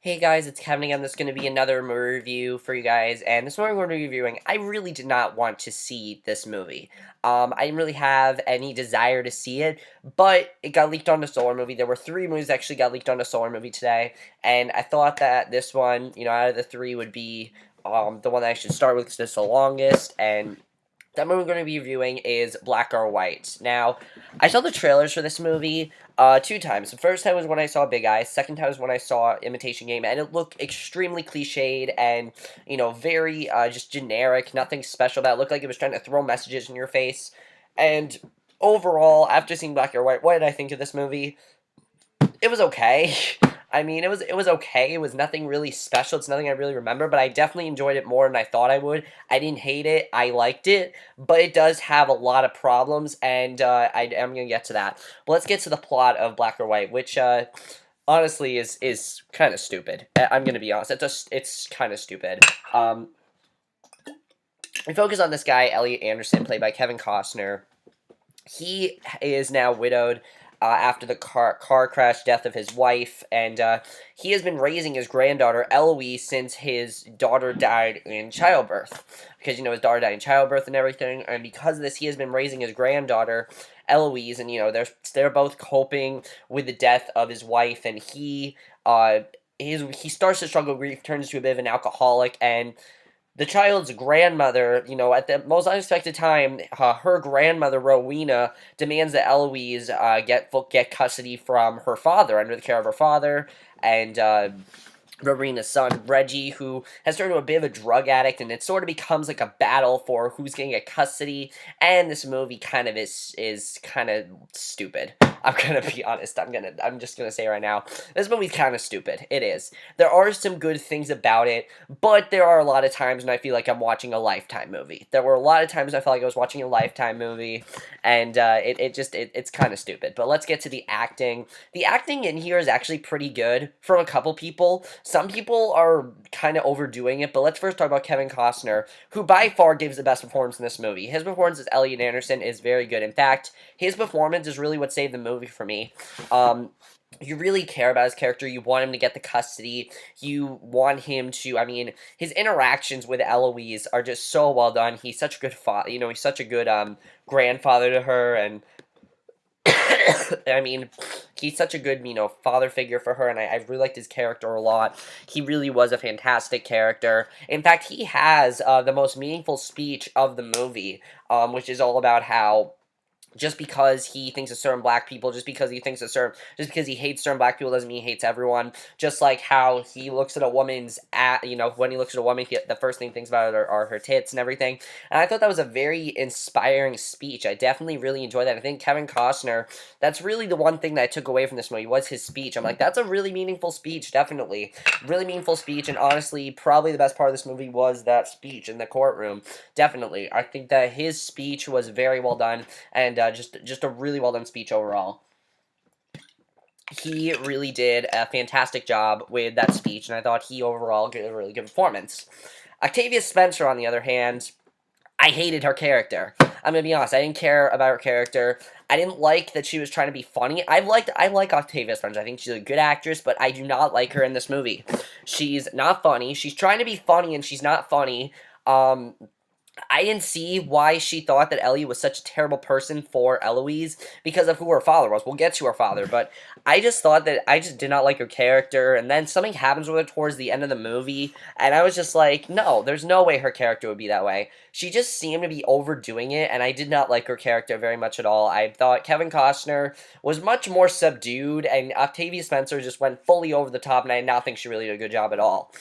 Hey guys, it's Kevin again. This is going to be another movie review for you guys, and this morning we're going to be reviewing. I really did not want to see this movie. I didn't really have any desire to see it, but it got leaked on the Solar Movie. There were three movies that actually got leaked on the Solar Movie today, and I thought that this one, out of the three would be the one that I should start with because it's the longest, and that movie we're going to be reviewing is Black or White. Now, I saw the trailers for this movie two times. The first time was when I saw Big Eyes. Second time was when I saw Imitation Game, and it looked extremely cliched and, very just generic. Nothing special about it. It looked like it was trying to throw messages in your face. And overall, after seeing Black or White, what did I think of this movie? It was okay. I mean, it was okay. It was nothing really special. It's nothing I really remember, but I definitely enjoyed it more than I thought I would. I didn't hate it. I liked it, but it does have a lot of problems, and I am going to get to that. But let's get to the plot of Black or White, which honestly is kind of stupid. I'm going to be honest. It's kind of stupid. We focus on this guy, Elliot Anderson, played by Kevin Costner. He is now widowed after the car crash death of his wife, and he has been raising his granddaughter, Eloise, since his daughter died in childbirth. Because, his daughter died in childbirth and everything, and because of this, he has been raising his granddaughter, Eloise, and, they're both coping with the death of his wife, and he starts to struggle with grief, turns into a bit of an alcoholic, and the child's grandmother, at the most unexpected time, her grandmother, Rowena, demands that Eloise get custody from her father, under the care of her father, and Rowena's son, Reggie, who has turned into a bit of a drug addict, and it sort of becomes like a battle for who's going to get custody, and this movie kind of is kind of stupid. I'm gonna be honest. I'm just gonna say right now, this movie's kind of stupid. It is. There are some good things about it, but there are a lot of times when I feel like I'm watching a Lifetime movie. There were a lot of times I felt like I was watching a Lifetime movie, and it's kind of stupid. But let's get to the acting. The acting in here is actually pretty good from a couple people. Some people are kind of overdoing it, but let's first talk about Kevin Costner, who by far gives the best performance in this movie. His performance as Elliot Anderson is very good. In fact, his performance is really what saved the movie for me. You really care about his character. You want him to get the custody. You want him to, his interactions with Eloise are just so well done. He's such a good father, he's such a good grandfather to her, and he's such a good, father figure for her, and I really liked his character a lot. He really was a fantastic character. In fact, he has the most meaningful speech of the movie, which is all about how just because he thinks of certain black people, just because he hates certain black people doesn't mean he hates everyone. Just like how he looks at a woman's when he looks at a woman, the first thing he thinks about are her tits and everything. And I thought that was a very inspiring speech. I definitely really enjoyed that. I think Kevin Costner, that's really the one thing that I took away from this movie was his speech. I'm like, that's a really meaningful speech, definitely. Really meaningful speech, and honestly, probably the best part of this movie was that speech in the courtroom. Definitely. I think that his speech was very well done, and just a really well done speech overall. He really did a fantastic job with that speech, and I thought he overall gave a really good performance. Octavia Spencer, on the other hand, I hated her character. I'm gonna be honest. I didn't care about her character. I didn't like that she was trying to be funny. I like Octavia Spencer. I think she's a good actress, but I do not like her in this movie. She's not funny. She's trying to be funny, and she's not funny. I didn't see why she thought that Ellie was such a terrible person for Eloise because of who her father was. We'll get to her father, but I just thought that I just did not like her character, and then something happens with her towards the end of the movie, and I was just like, no, there's no way her character would be that way. She just seemed to be overdoing it, and I did not like her character very much at all. I thought Kevin Costner was much more subdued, and Octavia Spencer just went fully over the top, and I did not think she really did a good job at all.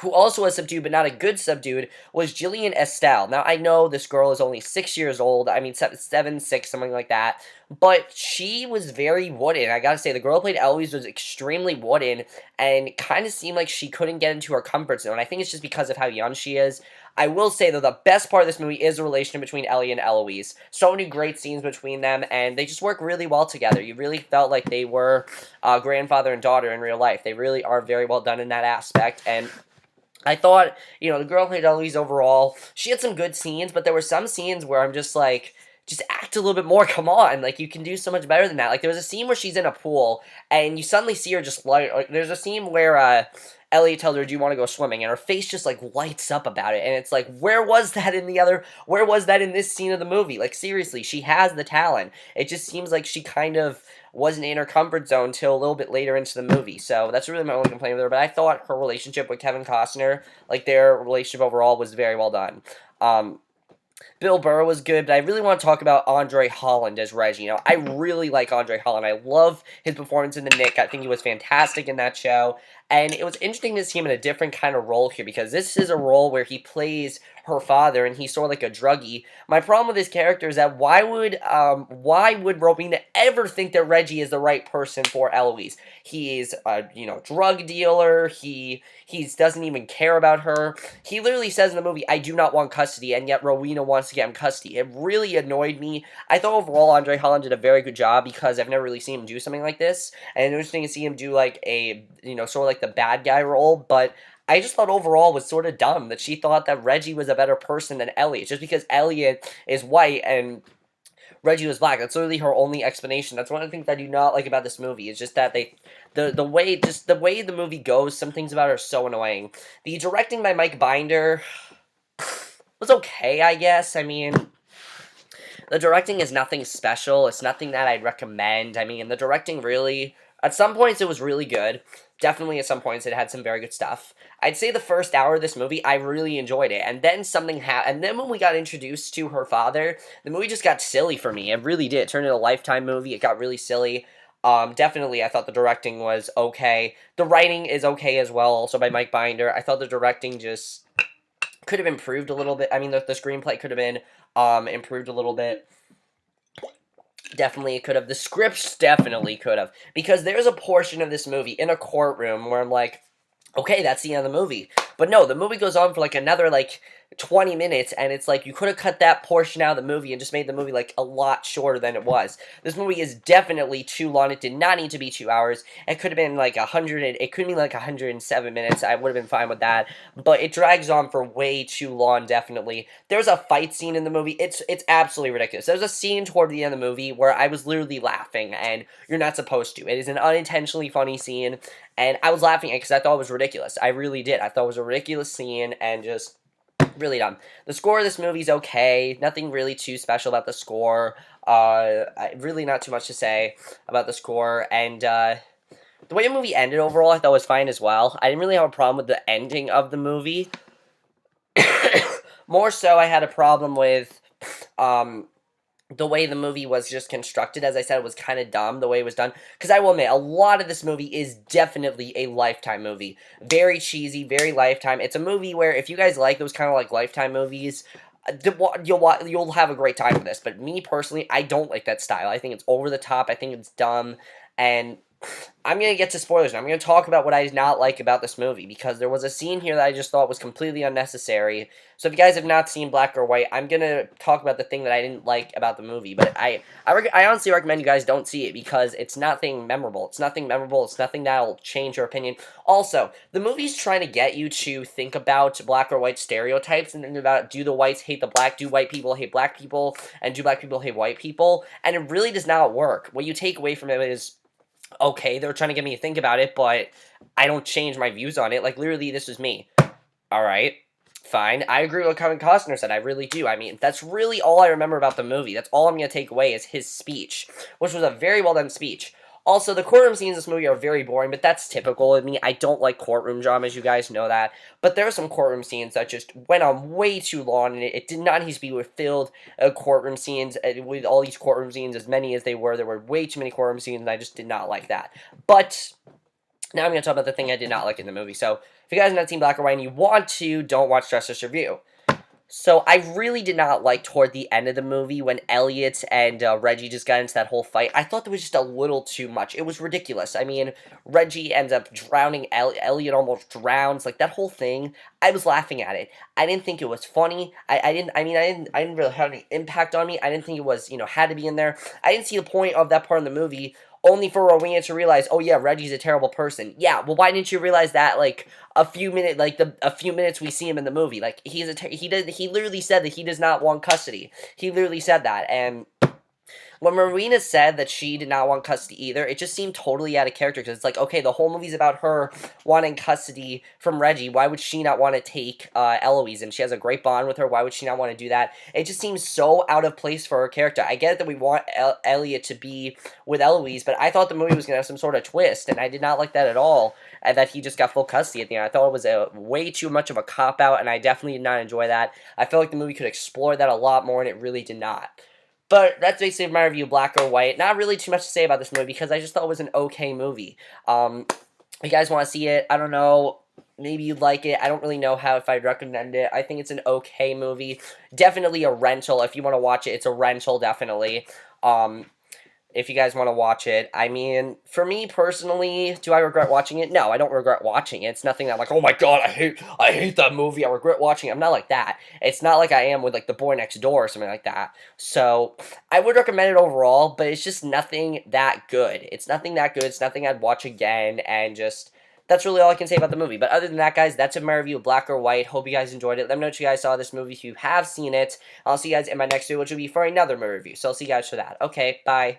Who also was subdued, but not a good subdued, was Jillian Estelle. Now, I know this girl is only 6 years old. 7, 6, something like that. But she was very wooden. I gotta say, the girl who played Eloise was extremely wooden and kind of seemed like she couldn't get into her comfort zone. I think it's just because of how young she is. I will say, though, the best part of this movie is the relationship between Ellie and Eloise. So many great scenes between them, and they just work really well together. You really felt like they were grandfather and daughter in real life. They really are very well done in that aspect, and I thought, the girl who played Eloise overall, she had some good scenes, but there were some scenes where I'm just like, just act a little bit more. Come on, like you can do so much better than that. Like there was a scene where she's in a pool and you suddenly see her just like there's a scene where Elliot tells her, "Do you want to go swimming?" And her face just like lights up about it, and it's like, where was that in the other? Where was that in this scene of the movie? Like seriously, she has the talent. It just seems like she kind of wasn't in her comfort zone until a little bit later into the movie. So that's really my only complaint with her. But I thought her relationship with Kevin Costner, like their relationship overall, was very well done. Um, Bill Burr was good, but I really want to talk about Andre Holland as Reggie. I really like Andre Holland. I love his performance in The Nick. I think he was fantastic in that show. And it was interesting to see him in a different kind of role here because this is a role where he plays her father and he's sort of like a druggie. My problem with his character is that why would Rowena ever think that Reggie is the right person for Eloise? He's a drug dealer. He doesn't even care about her. He literally says in the movie, "I do not want custody," and yet Rowena wants to get him custody. It really annoyed me. I thought overall Andre Holland did a very good job because I've never really seen him do something like this, and it's interesting to see him do like a sort of like the bad guy role, but I just thought overall was sort of dumb that she thought that Reggie was a better person than Elliot, just because Elliot is white and Reggie was black. That's literally her only explanation. That's one of the things I do not like about this movie. It's just that the way the movie goes, some things about it are so annoying. The directing by Mike Binder was okay, I guess. I mean, the directing is nothing special. It's nothing that I'd recommend. I mean, the directing really, at some points it was really good. Definitely at some points it had some very good stuff. I'd say the first hour of this movie, I really enjoyed it. And then something happened. And then when we got introduced to her father, the movie just got silly for me. It really did. It turned into a Lifetime movie. It got really silly. Definitely, I thought the directing was okay. The writing is okay as well, also by Mike Binder. I thought the directing just could have improved a little bit. I mean, the screenplay could have been improved a little bit. Definitely could have. The scripts definitely could have. Because there's a portion of this movie in a courtroom where I'm like, okay, that's the end of the movie. But no, the movie goes on for like another 20 minutes, and it's like you could have cut that portion out of the movie and just made the movie like a lot shorter than it was. This movie is definitely too long. It did not need to be 2 hours. It could have been like 100. It could be like 107 minutes. I would have been fine with that. But it drags on for way too long. Definitely. There's a fight scene in the movie. It's absolutely ridiculous. There's a scene toward the end of the movie where I was literally laughing, and you're not supposed to. It is an unintentionally funny scene. And I was laughing at it because I thought it was ridiculous. I really did. I thought it was a ridiculous scene and just really dumb. The score of this movie's okay. Nothing really too special about the score. Really not too much to say about the score. And the way the movie ended overall I thought was fine as well. I didn't really have a problem with the ending of the movie. More so I had a problem with the way the movie was just constructed. As I said, it was kind of dumb the way it was done. Because I will admit, a lot of this movie is definitely a Lifetime movie. Very cheesy, very Lifetime. It's a movie where if you guys like those kind of like Lifetime movies, you'll have a great time with this. But me personally, I don't like that style. I think it's over the top. I think it's dumb. And I'm going to get to spoilers now. I'm going to talk about what I did not like about this movie, because there was a scene here that I just thought was completely unnecessary. So if you guys have not seen Black or White, I'm going to talk about the thing that I didn't like about the movie. But I honestly recommend you guys don't see it, because it's nothing memorable. It's nothing memorable. It's nothing that will change your opinion. Also, the movie's trying to get you to think about Black or White stereotypes and think about, do the whites hate the black? Do white people hate black people? And do black people hate white people? And it really does not work. What you take away from it is, okay, they're trying to get me to think about it, but I don't change my views on it. Like, literally, this is me. Alright, fine. I agree with what Kevin Costner said. I really do. I mean, that's really all I remember about the movie. That's all I'm going to take away is his speech, which was a very well-done speech. Also, the courtroom scenes in this movie are very boring, but that's typical of me. I don't like courtroom dramas, you guys know that. But there are some courtroom scenes that just went on way too long, and it did not need to be filled courtroom scenes with all these courtroom scenes, as many as they were. There were way too many courtroom scenes, and I just did not like that. But now I'm going to talk about the thing I did not like in the movie. So, if you guys have not seen Black or White and you want to, don't watch Justice Review. So, I really did not like toward the end of the movie when Elliot and Reggie just got into that whole fight. I thought there was just a little too much. It was ridiculous. I mean, Reggie ends up drowning. Elliot almost drowns. Like, that whole thing, I was laughing at it. I didn't think it was funny. I didn't really have any impact on me. I didn't think it was, had to be in there. I didn't see the point of that part of the movie. only for Rowena to realize, oh yeah, Reggie's a terrible person. Yeah, well, why didn't you realize that, like, a few minutes we see him in the movie? Like, he literally said that he does not want custody. He literally said that, and when Marina said that she did not want custody either, it just seemed totally out of character, because it's like, okay, the whole movie's about her wanting custody from Reggie. Why would she not want to take Eloise? And she has a great bond with her. Why would she not want to do that? It just seems so out of place for her character. I get that we want Elliot to be with Eloise, but I thought the movie was going to have some sort of twist, and I did not like that at all, and that he just got full custody at the end. I thought it was a way too much of a cop-out, and I definitely did not enjoy that. I feel like the movie could explore that a lot more, and it really did not. But that's basically my review, Black or White. Not really too much to say about this movie, because I just thought it was an okay movie. If you guys want to see it, I don't know, maybe you'd like it. I don't really know if I'd recommend it. I think it's an okay movie. Definitely a rental. If you want to watch it, it's a rental, definitely. If you guys want to watch it. I mean, for me personally, do I regret watching it? No, I don't regret watching it. It's nothing that I'm like, oh my god, I hate that movie, I regret watching it. I'm not like that. It's not like I am with, like, The Boy Next Door or something like that. So, I would recommend it overall, but it's just nothing that good. It's nothing that good. It's nothing I'd watch again, and just... that's really all I can say about the movie. But other than that, guys, that's my review of Black or White. Hope you guys enjoyed it. Let me know what you guys saw of this movie if you have seen it. I'll see you guys in my next video, which will be for another movie review. So I'll see you guys for that. Okay, bye.